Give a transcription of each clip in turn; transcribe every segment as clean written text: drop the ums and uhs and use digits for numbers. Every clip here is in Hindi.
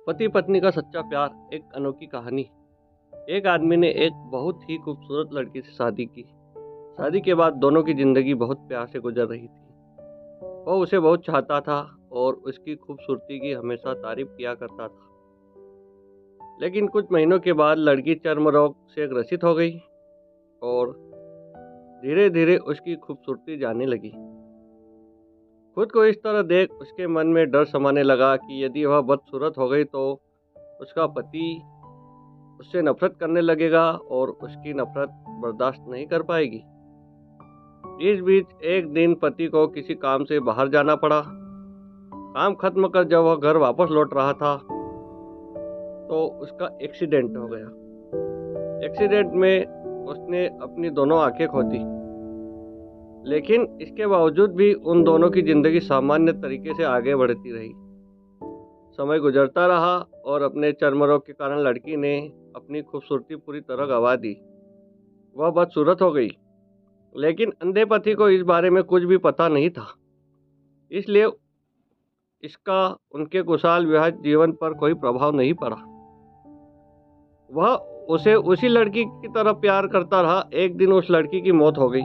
पति पत्नी का सच्चा प्यार एक अनोखी कहानी। एक आदमी ने एक बहुत ही खूबसूरत लड़की से शादी की। शादी के बाद दोनों की जिंदगी बहुत प्यार से गुजर रही थी। वह उसे बहुत चाहता था और उसकी खूबसूरती की हमेशा तारीफ किया करता था। लेकिन कुछ महीनों के बाद लड़की चर्म रोग से ग्रसित हो गई और धीरे धीरे उसकी खूबसूरती जाने लगी। खुद को इस तरह देख उसके मन में डर समाने लगा कि यदि वह बदसूरत हो गई तो उसका पति उससे नफरत करने लगेगा और उसकी नफरत बर्दाश्त नहीं कर पाएगी। इस बीच एक दिन पति को किसी काम से बाहर जाना पड़ा। काम खत्म कर जब वह घर वापस लौट रहा था तो उसका एक्सीडेंट हो गया। एक्सीडेंट में उसने अपनी दोनों आंखें खो दी। लेकिन इसके बावजूद भी उन दोनों की जिंदगी सामान्य तरीके से आगे बढ़ती रही। समय गुजरता रहा और अपने चर्म रोग के कारण लड़की ने अपनी खूबसूरती पूरी तरह गंवा दी। वह बदसूरत हो गई। लेकिन अंधे पति को इस बारे में कुछ भी पता नहीं था, इसलिए इसका उनके खुशहाल विवाहित जीवन पर कोई प्रभाव नहीं पड़ा। वह उसे उसी लड़की की तरह प्यार करता रहा। एक दिन उस लड़की की मौत हो गई।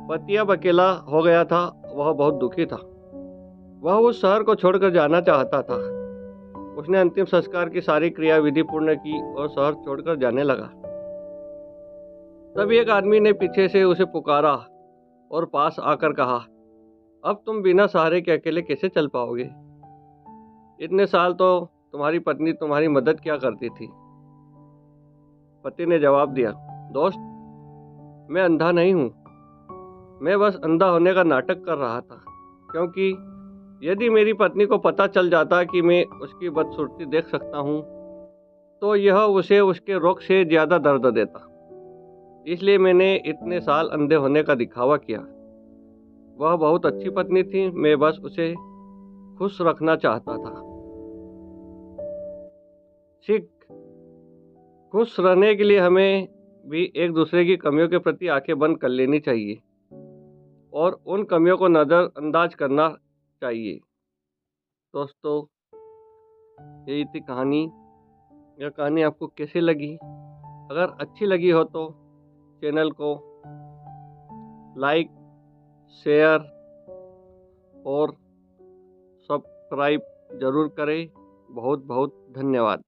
पति अब अकेला हो गया था। वह बहुत दुखी था। वह उस शहर को छोड़कर जाना चाहता था। उसने अंतिम संस्कार की सारी क्रिया विधि पूर्ण की और शहर छोड़कर जाने लगा। तब एक आदमी ने पीछे से उसे पुकारा और पास आकर कहा, अब तुम बिना सहारे के अकेले कैसे चल पाओगे? इतने साल तो तुम्हारी पत्नी तुम्हारी मदद क्या करती थी? पति ने जवाब दिया, दोस्त, मैं अंधा नहीं हूँ। मैं बस अंधा होने का नाटक कर रहा था, क्योंकि यदि मेरी पत्नी को पता चल जाता कि मैं उसकी बदसूरती देख सकता हूँ तो यह उसे उसके रोग से ज़्यादा दर्द देता। इसलिए मैंने इतने साल अंधे होने का दिखावा किया। वह बहुत अच्छी पत्नी थी, मैं बस उसे खुश रखना चाहता था। सीख, खुश रहने के लिए हमें भी एक दूसरे की कमियों के प्रति आंखें बंद कर लेनी चाहिए और उन कमियों को नज़रअंदाज करना चाहिए। दोस्तों, यही थी कहानी। यह कहानी आपको कैसी लगी? अगर अच्छी लगी हो तो चैनल को लाइक, शेयर और सब्सक्राइब ज़रूर करें। बहुत बहुत धन्यवाद।